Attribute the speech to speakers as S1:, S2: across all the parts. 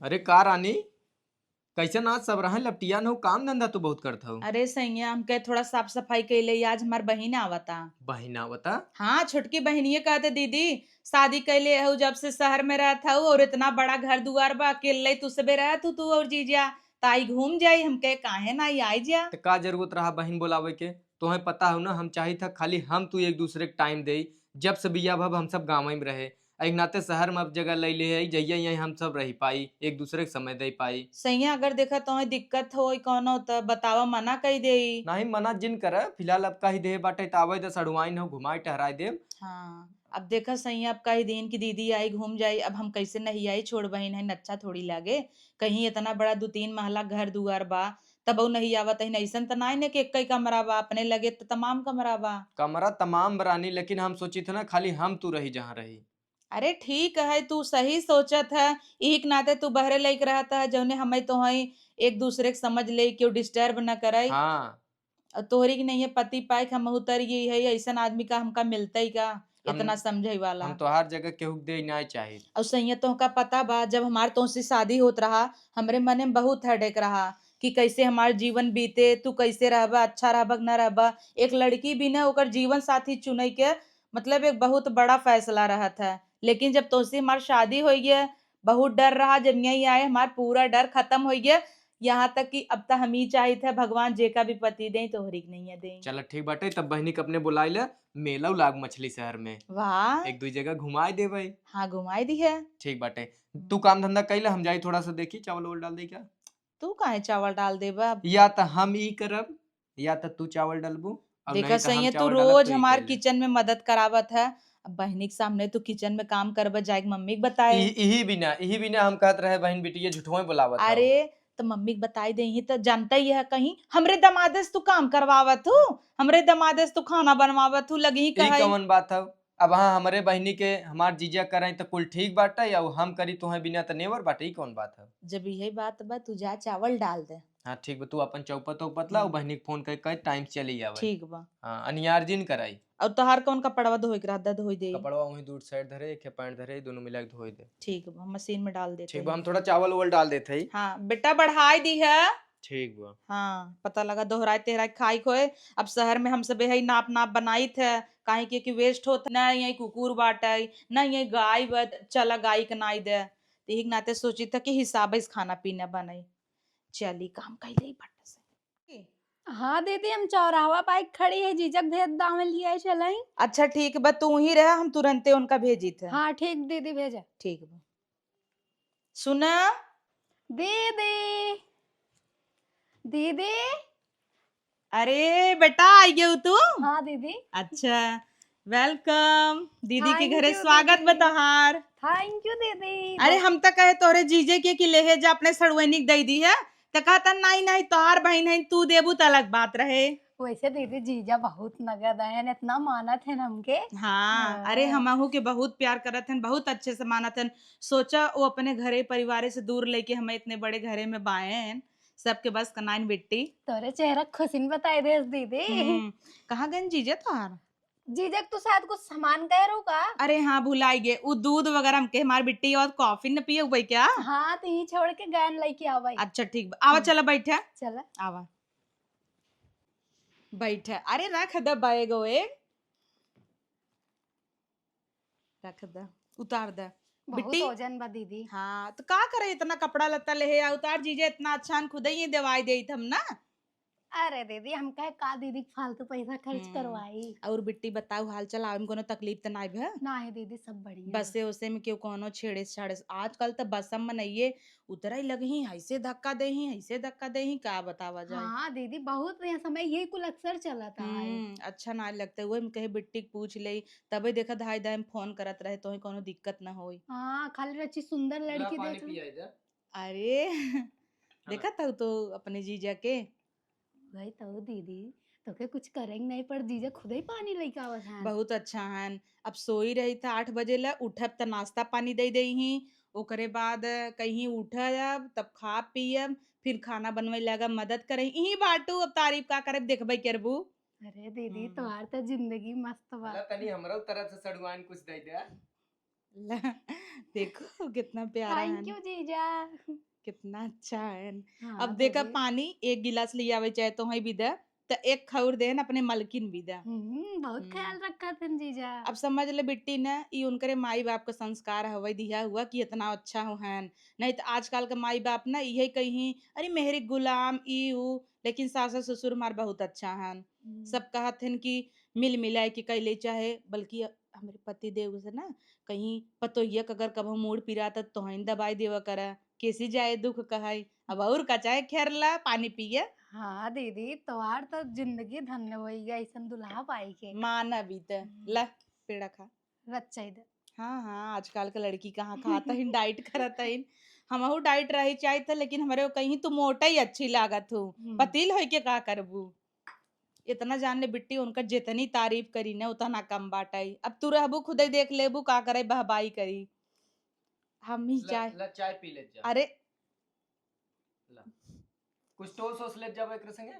S1: अरे का रानी, कैसे ना सब रहा लपटिया न हो, काम धंधा तो बहुत करत हो।
S2: अरे सैया हमके थोड़ा साफ सफाई कैले आज हमार बहिन आवता।
S1: बहिना बता।
S2: हाँ छोटकी बहनिये कहते दीदी शादी कैले हूँ जब से शहर में रहता हूँ और इतना बड़ा घर दुआर बा अकेले तू सबे रहत हूँ तू और जीजा ताई घूम जाई हमके काहे ना आई जा।
S1: तो का जरूरत रहा बहन बोलावे के। तुम्हें पता हो ना, हम चाही था खाली हम तू एक दूसरे के टाइम दे। जब से बिया भब हम सब गाँव में रहे, एक नाते शहर में अब जगह ले ले है, जइया यही हम सब रह पाई, एक दूसरे के समय दे पाई।
S2: सैया अगर देखा तो दिक्कत हो कौनो तो बतावा मना कही दे।
S1: नहीं मना जिन कर, फिलहाल अब का ही देह बाटे तावे तो सड़ुआइन हो घुमाई टहराई दे।
S2: हाँ अब देखा सही अब कई दिन की दीदी आई घूम जाई अब हम कैसे नहीं आई छोड़ बहन है अच्छा थोड़ी लागे। कहीं इतना बड़ा 2-3 महला घर दुआर बा तब नहीं आवत है ऐसा तो ना कि एक कमरा बा अपने लगे तो तमाम कमरा बा।
S1: कमरा तमाम बरानी, लेकिन हम सोची थे ना खाली हम तू रही जहाँ रही।
S2: अरे ठीक है तू सही सोचत है यही के नाते तू बहरे लेके रहता है जौने हमें तो है एक दूसरे के समझ ले क्यों डिस्टर्ब न करे।
S1: हाँ।
S2: और तोहरी की नहीं है पति पाए हम उतर गई है ऐसा आदमी का हमका मिलता ही का
S1: हम
S2: इतना समझे वाला।
S1: हम तो हर जगह केहू के दे ना चाहिए।
S2: और सैयतों का पता बा जब हमारे तो से शादी होत रहा हमरे मन में बहुत हेडेक रहा कि कैसे हमार जीवन बीते तू कैसे रहबा अच्छा रहबा न रहबा। एक लड़की भी न ओकर जीवन साथी चुने के मतलब एक बहुत बड़ा फैसला रहा था। लेकिन जब तो से हमार शादी हो गया बहुत डर रहा जब यही आए हमार पूरा डर खत्म हो गया। यहाँ तक कि अब तक हम ही चाहे थे भगवान जे का भी पति दे तो हरिक नहीं है दे।
S1: चल ठीक बाटे, तब बहनी के अपने बुलाई ले। मेला लाग मछली शहर में
S2: वाह।
S1: एक दो जगह घुमाई दे भाई।
S2: हाँ घुमाई दी है।
S1: ठीक बाटे। तू काम धंधा कैले, हम जाई थोड़ा सा देखी चावल वावल डाल दे क्या।
S2: तू काहे चावल डाल देबा।
S1: या तो हम ई करब, या तो तू चावल डालबू, और
S2: देखा
S1: नहीं तो
S2: सही
S1: हम
S2: है तू
S1: चावल डालब
S2: रोज
S1: तो ई
S2: हमार
S1: कैले।
S2: किचन में मदद करावत है। अब बहनी के सामने तू किचन में काम करब जाए मम्मी के बताए।
S1: यही बिना हम कहत रहे बहन बिटिया झूठों बुलावत हो।
S2: अरे तो मम्मी के बताई दे ही तो जानता ही है कहीं हमरे दमादे तू काम करवावत हूँ हमरे दमादे तू खाना बनवावत हूँ लगी ही
S1: ई
S2: कहे।
S1: कवन बात है। अब हाँ हमारे बहनी के हमार जीजा करें तो कुल ठीक बाटे, या हम करी तुम्हें बिना तो नेवर बाटे, ई कौन बात है।
S2: जब यही बात बा तू जा चावल डाल दे।
S1: हाँ ठीक बा, तू अपन चौपत उपत ला, बहनी के फोन कर टाइम चली आवे।
S2: ठीक बा।
S1: हाँ अनियार्जिन कराई।
S2: और तोहार कौन कपड़वा धोई के रहता धोई दे।
S1: कपड़वा वहीं दूर साइड धरे, एक पैंट धरे, दोनों मिला के धोई दे।
S2: ठीक बा मशीन में डाल देते
S1: ठीक बा,
S2: हैं।
S1: हम थोड़ा चावल वावल डाल देते ही।
S2: हाँ बेटा बढ़ाई दी है।
S1: ठीक बा।
S2: हाँ पता लगा दोहराए तेहराए खाई खोए। अब शहर में हम सब यही नाप नाप बनाई थे काहे कि वेस्ट होत ना यही कुकुर बाटे ना यही गाय चला गाय के नाई दे तो यही के नाते सोची था कि हिसाब से खाना पीना बनाई। चली काम कैले ही फट से।
S3: हाँ दीदी हम चौराहा बाइक खड़ी है जीजक भेज दाम लिए चलाई।
S2: अच्छा ठीक बा तू ही रहा हम तुरंते उनका भेजी थे।
S3: हाँ ठीक दीदी भेजा।
S2: ठीक बा। सुना
S3: दीदी दीदी।
S2: अरे बेटा आई गई तू।
S3: हाँ दीदी।
S2: अच्छा वेलकम दीदी के
S3: थैंक
S2: घरे
S3: यू
S2: स्वागत
S3: दीदी।
S2: बताहार।
S3: थैंक यू दीदी।
S2: अरे हम तो कहे तोरे जीजे के लेहे जा अपने सड़वैनिक दे दी है तो कहता नहीं नहीं तोहार बहन है तू देबू तो अलग बात रहे।
S3: वैसे दीदी जीजा बहुत नगद है इतना मानत है हमके।
S2: हाँ अरे
S3: हाँ।
S2: हमहू के बहुत प्यार करत हन बहुत अच्छे से मानत हन। सोचा वो अपने घरे परिवार से दूर लेके हमें इतने बड़े घरे में बाएन सबके बस कनाइन बिट्टी।
S3: तोरे चेहरा खुशी बताई दे दीदी।
S2: कहाँ गन जीजे तोहार।
S3: जीजक तो शायद कुछ सामान कह रो का।
S2: अरे हाँ भुलाई गे वो दूध वगैरह हमके हमार बिट्टी और कॉफी न पिए भाई क्या।
S3: हाँ तो ही छोड़ के गैन लेके आवा।
S2: अच्छा ठीक बा आवा चला बैठे।
S3: चला
S2: आवा बैठे अरे रख द बैगो एक रख द उतार दे
S3: बहुत
S2: बिट्टी।
S3: वजन बा दीदी।
S2: हाँ तो का करे इतना कपड़ा लत्ता ले आ उतार जीजे इतना अच्छा खुद ही दवाई दे हम ना।
S3: अरे दीदी हम कहे का दीदी फालतू पैसा खर्च करवाई।
S2: और बिट्टी बताओ हाल चाल आवे में कोनो तकलीफ तो नहीं है।
S3: ना है दीदी सब बढ़िया।
S2: बसे उसे में क्यों कोनो छेड़े छाड़े आजकल तो बसम में नहीं है उतरा ही लगी ऐसे धक्का दे ही ऐसे धक्का दे ही का बतावा जाए।
S3: हाँ दीदी बहुत नया समय यही कुल अक्सर चला था।
S2: अच्छा ना लगता हुए कहे बिट्टी के पूछ ले तबे देखा धाई दाई फोन करत रहे तो कोनो दिक्कत ना होई।
S3: हाँ खाली रची सुंदर लड़की
S1: पानी
S3: देख।
S1: पिया इधर।
S2: अरे देखा था तो अपने जीजा के।
S3: भाई तो दीदी तो के कुछ करेंगे नहीं पर जीजा खुद ही पानी लेके आवत है।
S2: बहुत अच्छा है। अब सोई रही था 8 बजे ला उठब त नाश्ता पानी दे दे ही ओकरे बाद कहीं उठब तब खा पियब फिर खाना बनवे लगा मदद करे यही बाटू अब तारीफ का करे देखबे करबू।
S3: अरे दीदी तुम्हार तो जिंदगी मस्त बा।
S1: तनी हमरो तरफ से सड़ुआन कुछ दे दे।
S2: ला, देखो कितना प्यारा
S3: थैंक
S2: है,
S3: यू जीजा।
S2: कितना अच्छा है।
S3: हाँ
S2: अब देखा
S3: दीदी।
S2: पानी एक गिलास ले आवे चाहे तो ही भी दे, तो एक खौर देन अपने मलकिन भी दे।
S3: बहुत
S2: हम्म।
S3: ख्याल रखा थे जीजा।
S2: अब समझ ले बिट्टी न ई उनकरे माई बाप का संस्कार हवे दिया हुआ कि इतना अच्छा हो हैन। नहीं तो आजकल का माई बाप ना यही कहीं अरे मेहरी गुलाम ई ऊ, लेकिन सास ससुर मार बहुत अच्छा हैन। सब कहत हन कि मिल मिलाए के कैले चाहे, बल्कि हमारे पति देव से ना कहीं पतोहिया का अगर कभो मूड पिरा तो तोहन दबाई देवा करा, कैसी जाए दुख कहाई। अब और का चाहे खेरला पानी पिए
S3: हाँ दीदी, तोहार तो जिंदगी धन्य होई गई, ऐसन दुल्हा पाई के।
S2: माना बीते। ला पेड़ा खा।
S3: रच्चा दे।
S2: हाँ हाँ, आजकल का लड़की कहाँ खाता है, डाइट करता है। हमहू डाइट रही चाहिए था, लेकिन हमारे को कहीं तो मोटा ही अच्छी लागत हो। पतील हो के का करबू। इतना जान ले बिट्टी उनका जितनी तारीफ करी ना उतना कम बाटाई। अब तू रहबू खुद ही देख लेबू का करे बहबाई करी। हम ही चाय
S1: ला चाय पी ले जा।
S2: अरे
S1: ला कुछ टोस ओस ले जाबो एकरे संगे।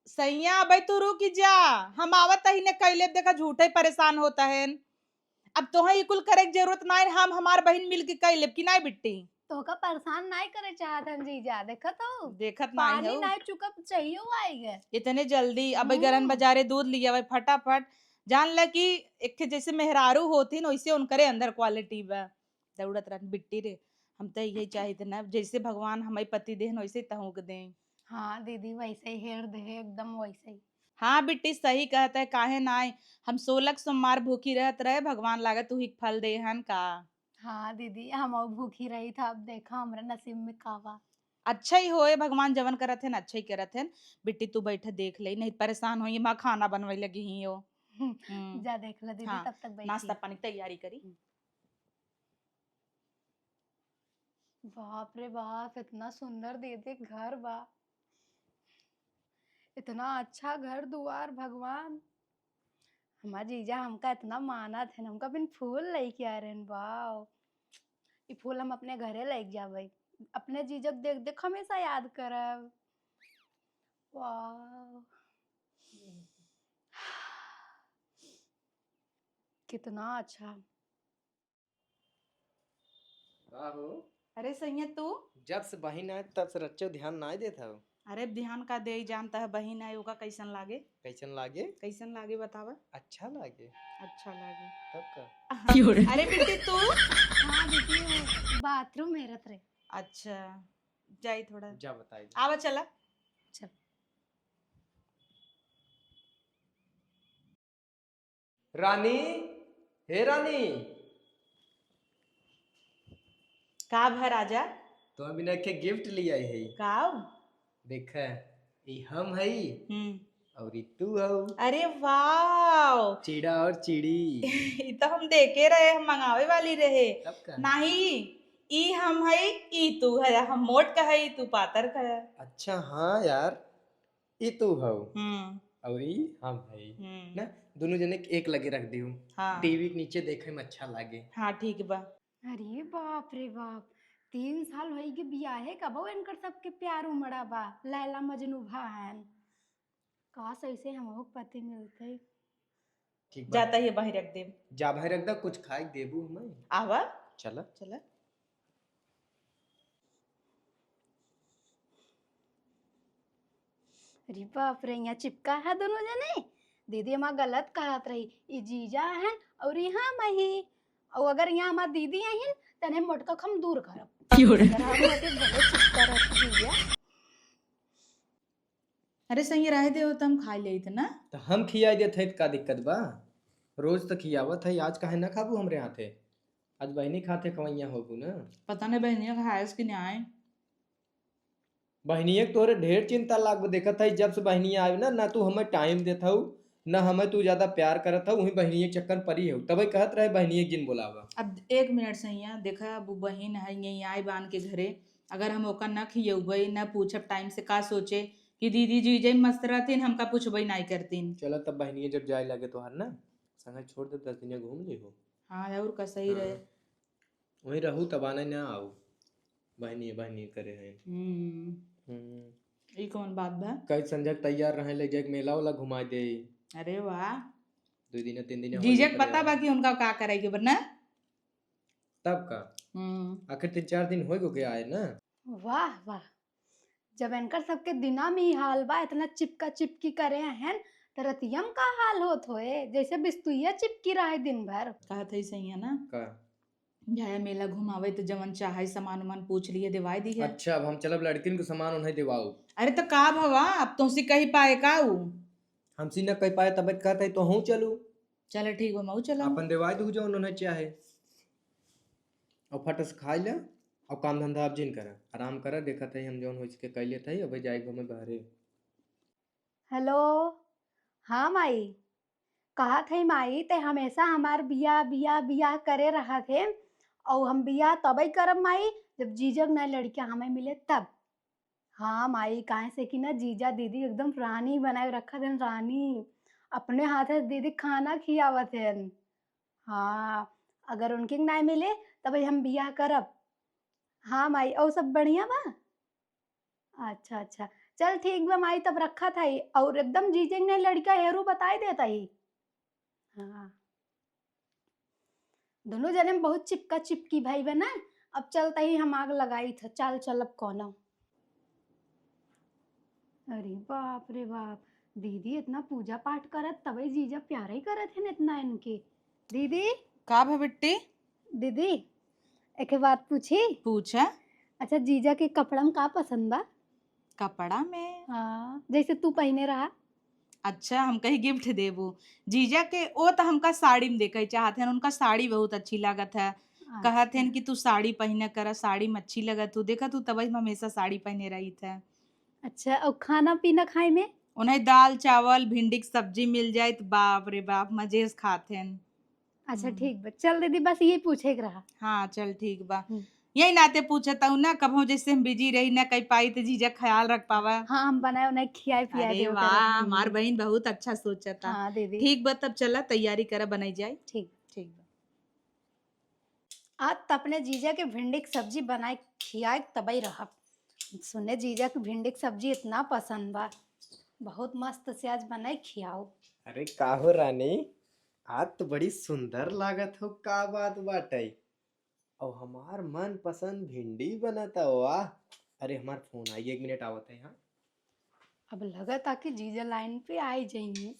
S2: सैया भाई तू रुक जा, हम आवत ही ने कैले देखा झूठे परेशान होता है। अब तोहे ई कुल करे के जरूरत नहीं, हम हमार बहन मिल के कैले कि नहीं बिट्टी।
S3: तो का परेशान नहीं करे चाहतन जीजा, देखा तो
S2: देखत नहीं
S3: पानी
S2: हो
S3: नहीं चुका चाहिए आई गए।
S2: इतने जल्दी। अब गरन बाजारे दूध लिया भाई फटाफट। जान ले कि एक ठे जैसे मेहरारू होती न वैसे उनकरे अंदर क्वालिटी बा। दौड़त रह बिट्टी रे, हम तो यही चाहिए ना जैसे भगवान हमारे पति देन वैसे तहु के दें।
S3: हाँ दीदी, वैसे ही हेर दे एकदम वैसे ही।
S2: हाँ बिट्टी सही कहता है, काहे नाय हम 16 सोमवार भूखी रहत रहे, भगवान लागे तू ही फल दे हन का।
S3: हाँ दीदी, हम और भूखी रही था, अब देखा हमरा नसीब में कावा।
S2: अच्छा ही होए, भगवान जवन करत है अच्छा ही करत है। बिट्टी तू बैठा देख ले, नहीं परेशान होई माँ खाना बनवे लगी ही हो।
S3: जा देख लो दीदी,
S2: हाँ,
S3: तब तक बैठी।
S2: नाश्ता पानी तैयारी करी।
S3: बाप रे बाप, इतना सुंदर दीदी घर बा, इतना अच्छा घर दुआर भगवान। हमार जीजा हमका इतना माना थे, हमका बिन फूल लेके आ रहे हैं। वाओ, ये फूल हम अपने घरे लेके जाबे, अपने जीजा के देख देख हमेशा याद करब। वाह, कितना अच्छा।
S1: आहो
S2: अरे सैया तू
S1: जब से बहिन आए तब से रच्चो ध्यान ना देता हो।
S2: अरे ध्यान का दे ही जानता है, बहन है ओका कैसन लागे।
S1: कैसन लागे?
S2: कैसन लागे बतावा।
S1: अच्छा लागे।
S2: अच्छा लागे
S1: तब का
S2: अरे बेटी तू
S3: हाँ दीदी, वो बाथरूम मेरत रे।
S2: अच्छा जाई थोड़ा
S1: जा बताई।
S2: आवा चला।
S3: चल।
S1: रानी, हे रानी,
S2: का भर आजा
S1: तो हम बिना के गिफ्ट ले आई है।
S2: काव
S1: देख ई हम है और ई तू हो।
S2: अरे वाव
S1: चिड़ा और चिड़ी।
S2: ये तो हम देखे रहे, हम मंगावे वाली रहे।
S1: तब का
S2: नहीं ई हम है ई तू है, हम मोट का है तू पातर का है।
S1: अच्छा हाँ यार, ई तू हो
S2: हम्म
S1: और ई हम है ना, दोनों जने एक लगे रख दी हूँ।
S2: हाँ
S1: टीवी के नीचे देखे में अच्छा लागे।
S2: हाँ ठीक बा।
S3: अरे बाप रे बाप, 3 साल होई के बियाहे कब हो इनकर सबके प्यार उमड़ा बा, लैला मजनू भान। काश ऐसे हमको पति मिलते।
S1: ठीक बा,
S2: जाता ही बाहर रख दे।
S1: जा भाई रख दा, कुछ खाए देबू हमें।
S2: आवा
S1: चला
S2: चला।
S3: अरे बाप रे, यहाँ चिपका है दोनों जने। दीदी हमारा गलत कहत रही, ये जीजा है और यहाँ मही, और अगर यहाँ हमारी दीदी आई तने मोटका हम दूर करब। अगर हम होते भले चिपका रहती जीजा।
S2: अरे सही रहे दे हो तो हम खा ले थे ना।
S1: तो हम खिया देते का दिक्कत बा, रोज तो खियावत है, आज काहे ना खाबू हमरे हाथे। आज बहनी खाते कवैया होबू ना।
S2: पता नहीं बहनिया खाए कि नहीं आए।
S1: बहनिया के तोरे ढेर चिंता लागू देखत है, जब से बहनिया आए ना, ना तू हमें टाइम देत हूँ ना हमें तू ज्यादा प्यार करत हूँ, वही बहनिया के चक्कर परी हो, तभी कहत रहे बहनिया जिन बोलावा।
S2: अब 1 मिनट सैया देखा, अब बहन है यही आई बान के घरे, अगर हम ओका न खियबै न पूछब टाइम से का सोचे कि दीदी जीजे मस्त रहतीन, हमका पूछबै नहीं करतीन।
S1: चलो तब बहनिया जब जाए लगे तो हर ना संग छोड़ दे, 10 दिन घूम ले हो।
S2: हाँ और का सही रहे।
S1: वही रहू तब आना ना आओ, बहनिया बहनिया करे हैं।
S2: ई कौन बात बा।
S1: कई संजक तैयार रहे ले जाके मेला वाला घुमा दे।
S2: अरे वाह,
S1: 2 दिन 3 दिन
S2: जीजे के पता बा कि उनका का करे के बना।
S1: तब का आखिर 3-4 दिन हो गया है ना।
S3: वाह वाह, जब इनकर सबके दिना में ही हाल बा इतना चिपका चिपकी करे हैं तो रतियम का हाल होत होए जैसे बिस्तुइया चिपकी रहे दिन भर।
S2: कहत है सही है ना,
S1: का
S2: जाया मेला घुमावे तो जवन चाहे सामान उमान पूछ लिए दिवाई दी है।
S1: अच्छा अब हम चलब लड़किन को सामान उन्हें दिवाऊ।
S2: अरे तो का भवा अब तुमसे कही पाए का ऊ।
S1: हमसी न कह पाए तब कहते है तो हूँ चलू।
S2: चलो ठीक बा मऊ चला।
S1: अपन दिवाई दू जो उन्हें चाहे और फट से खाई ले और काम धंधा अब जिन करा आराम करा देखा था हम जौन हो इसके कैले थे अब जाए घूमे बाहरे।
S3: हेलो, हाँ माई, कहा थे माई ते हमेशा हमार बिया बिया बिया करे रहा थे और हम बिया तब ही करब माई जब जीजक न लड़कियां हमें मिले तब। हाँ माई, काहे से कि ना जीजा दीदी एकदम रानी बनाए रखा थे, रानी अपने हाथ से दीदी खाना खियावत है। हाँ, अगर उनके ना मिले तब ही हम बिया करब। हाँ माई, और सब बढ़िया बा। अच्छा अच्छा, चल ठीक बा माई, तब रखा था ही और एकदम जीजे ने लड़का हेरू बताई देता ही। हाँ, दोनों जने में बहुत चिपका चिपकी भाई बना। अब चलता ही हम आग लगाई था, चल चल अब कौन। अरे बाप रे बाप, दीदी इतना पूजा पाठ करत तभी जीजा प्यार ही करत है इतना इनके। दीदी
S2: का भा बिट्टी
S3: दीदी, एक बात पूछी।
S2: पूछा।
S3: अच्छा, जीजा के कपड़ा में का पसंद बा?
S2: कपड़ा में
S3: हाँ, जैसे तू पहने रहा।
S2: अच्छा हम कहीं गिफ्ट देबू जीजा के ओ तो हमका साड़ी में देखे चाहते हैं, उनका साड़ी बहुत अच्छी लागत है। कहते हैं कि तू साड़ी पहने करा, साड़ी में अच्छी लगत तू देखा तू तभी हम हमेशा साड़ी पहने रही थे।
S3: अच्छा, और खाना पीना खाए में?
S2: उन्हें दाल चावल भिंडी की सब्जी मिल जाए तो बाप रे बाप मजे से खाते हैं।
S3: अच्छा ठीक बा, चल दीदी बस यही पूछे के रहा।
S2: हाँ चल ठीक बा।
S3: हम्म।
S2: यही नाते पूछता हूँ ना, कब जैसे हम बिजी रही ना कहीं पाई तो जीजा ख्याल रख पावा।
S3: हाँ, हम बनाए उन्हें खियाए पियाए
S2: अरे
S3: देव
S2: वाह,
S3: करब।
S2: हमार बहन बहुत अच्छा सोचता।
S3: हाँ दीदी,
S2: ठीक बा तब चला तैयारी करा बनाई जाए।
S3: ठीक।
S2: ठीक बा।
S3: आज तो अपने जीजा के भिंडी की सब्जी बनाए खियाए तबई रहा। सुने जीजा की भिंडी की सब्जी इतना पसंद बा, बहुत मस्त से आज बनाए खियाओ।
S1: अरे का हो रानी, आज तो बड़ी सुंदर लागत हो, का बात बाटे और हमार मन पसंद भिंडी बनता। वाह, अरे हमार फोन आई 1 मिनट आवत है। हाँ
S3: अब लगा था कि जीजा लाइन पे आई जाएंगे।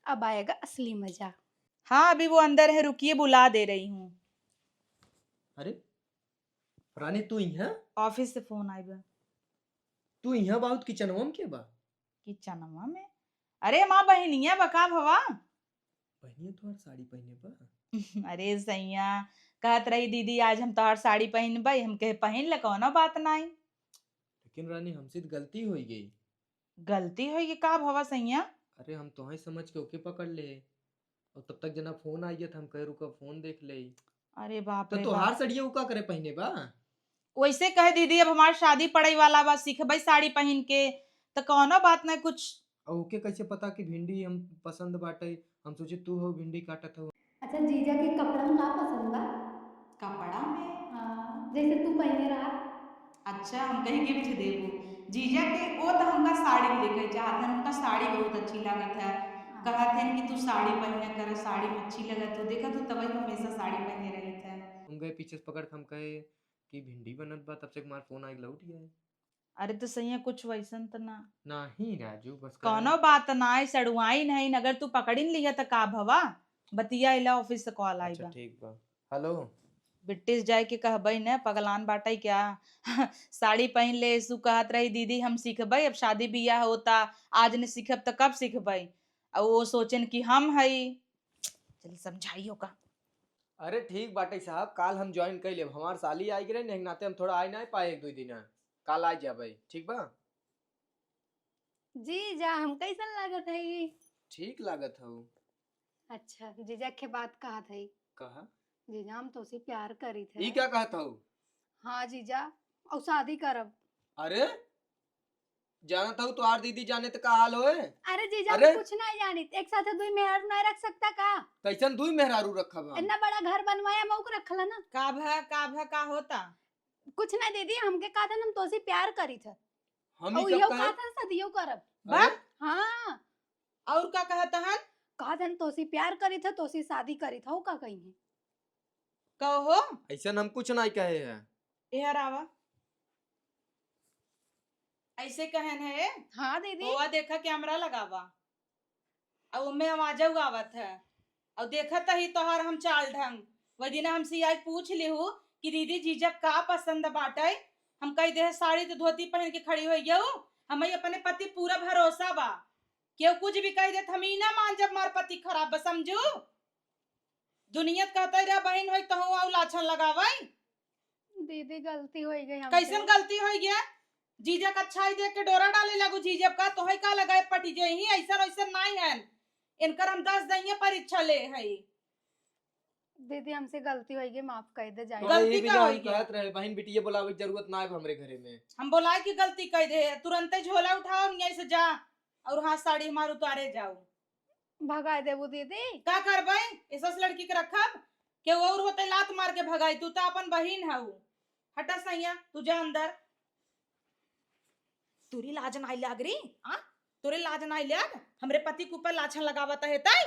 S3: अब आएगा असली मजा।
S2: हाँ अभी वो अंदर है, रुकिए बुला दे रही हूँ।
S1: अरे रानी तू यहाँ,
S2: ऑफिस से फोन आई बा।
S1: तू यहाँ बहुत किचनवा में के बा?
S2: किचनवा में? अरे माँ बहनिया बका भवा।
S1: बहनिया तुहार साड़ी पहने बा?
S2: अरे सैया कहत रही दीदी आज हम तोहार साड़ी पहन भाई, हम कहे पहन ले कौनो बात नहीं।
S1: लेकिन रानी हमसे तो गलती हो गई।
S2: गलती हुई का भवा सैया?
S1: अरे हम तो समझ के ओके पकड़ ले और तब तक जना फोन आई था हम कह रुका फोन देख ले।
S2: अरे बाप
S1: तो
S2: रे
S1: तोहार
S2: बाप।
S1: सड़िया का करे पहने बा?
S2: वैसे कहे दीदी अब हमार शादी पड़े वाला बा, सीख भाई साड़ी पहन के तो कौनो बात नहीं कुछ।
S1: और ओके कैसे पता कि भिंडी हम पसंद बाटे? हम सोचे तू हो भिंडी काटत हो।
S3: अच्छा, जीजा के कपड़ा में का पसंद बा?
S2: कपड़ा में?
S3: हाँ, जैसे तू पहने रहा।
S2: अच्छा हम कहीं गिफ्ट देबू जीजा के ओ तो हमका साड़ी में देखे चाहते हैं, उनका साड़ी बहुत अच्छी लागत है। कहते हैं कि तू साड़ी पहने कर, साड़ी में अच्छी लगत तू देखा तू तभी हमेशा साड़ी पहने रही थे।
S1: हम गए पीछे से पकड़ के हम कहे कि भिंडी बनत बा, तब से हमार फोन आई लौट गया है।
S2: अरे तो सही है कुछ वैसन तो ना
S1: नहीं राजू, बस
S2: कौनो बात ना है, सड़ुआई नहीं अगर तू पकड़िन लिया तो का भवा बतिया इला ऑफिस से कॉल आई
S1: अच्छा
S2: बा।
S1: ठीक बा। हेलो,
S2: बिट्टिस जाए के कहबई न पगलान बाटाई क्या साड़ी पहन ले सु कहत रही दीदी हम सीखबई, अब शादी बियाह होता आज ने सीखब तो कब सीखबई। और वो सोचन कि हम हई, चल समझाइयो का।
S1: अरे ठीक बाटे साहब, काल हम ज्वाइन कर लेब। हमार साली आई गए नहीं नाते हम थोड़ा आई ना पाए 1-2 दिन, काल आ जाबे ठीक बा?
S3: जीजा हम कैसन लागत है ये?
S1: ठीक लागत हो।
S3: अच्छा, जीजा के बात कहा था
S1: कहा
S3: जीजा हम तो उसे प्यार करी थे।
S1: ई क्या कहत हो?
S3: हाँ जीजा, और शादी करब।
S1: अरे जानत हो तुहार दीदी जाने तो का हाल होए?
S3: अरे जीजा
S1: अरे!
S3: हम कुछ नहीं जानी, एक साथ दुई मेहर नहीं रख सकता का?
S1: कैसन दुई मेहरारू रखब हम?
S3: इतना बड़ा घर बनवाया मौक रखला ना।
S2: का होता
S3: कुछ नहीं दीदी, हमके कहा था हम तो उसे प्यार करी थे
S1: हम
S3: और
S1: ही
S3: यो
S1: कब
S3: कहा
S1: कहे?
S3: था सदियों करब।
S2: बा?
S1: अरे
S3: हाँ,
S2: और का कहता हन?
S3: कहा था तो उसे प्यार करी था तो उसे शादी करी था, वो का कही है।
S2: कहो हो
S1: ऐसा हम कुछ नहीं कहे हैं।
S2: यार आवा ऐसे कहन है।
S3: हाँ दीदी।
S2: हुआ देखा कैमरा लगावा और उनमें आवाज आवत है और देखा ही तोहर हम चाल ढंग वही दिन हमसे आज पूछ लिहू कि दीदी जीजा का पसंद बाटे। हम कही दे साड़ी तो धोती पहन के खड़ी हो गयो। हमें अपने पति पूरा भरोसा बा केहू कुछ भी कह दे हम ही ना मान जब मार पति खराब बा समझू। दुनिया कहते रह बहन हो कहूँ और लाछन लगावाई।
S3: दीदी गलती हो गई हमसे।
S2: कैसन गलती हो गया जीजा का अच्छाई देख के डोरा डाले लगू जीजब का तो का लगाए पटी जे ही ऐसा ऐसा नहीं है। इनकर हम 10 दैया परीक्षा ले है।
S3: दीदी हमसे गलती हो गई माफ कर दे जाए।
S2: गलती
S1: यही भी
S2: का
S1: ना
S2: हो
S1: हम
S2: गया?
S1: कहत रहे बहन बिटिया बुलावे की जरूरत ना है हमरे घरे में।
S2: हम बोलाए कि गलती कह दे तुरंत झोला उठाओ यहीं से जा और हाथ साड़ी हमार उतारे जाओ।
S3: भगा देबू दीदी।
S2: का करबे ऐसा लड़की के रखब के और होते लात मार के भगाई तू तो अपन बहिन हऊ। हटा सैया तू जा अंदर। तुरी लाज नहीं लाग रही आ तुरे लाज नहीं लाग हमरे पति के ऊपर लाछन लगावत है ताई।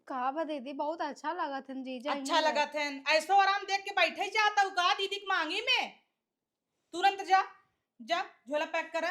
S3: का बा दीदी बहुत अच्छा लगा था जीजा।
S2: अच्छा लगा थे ऐसो आराम देख के बैठे जाता हूँ का दीदी की मांगी में। तुरंत जा जा झोला पैक कर।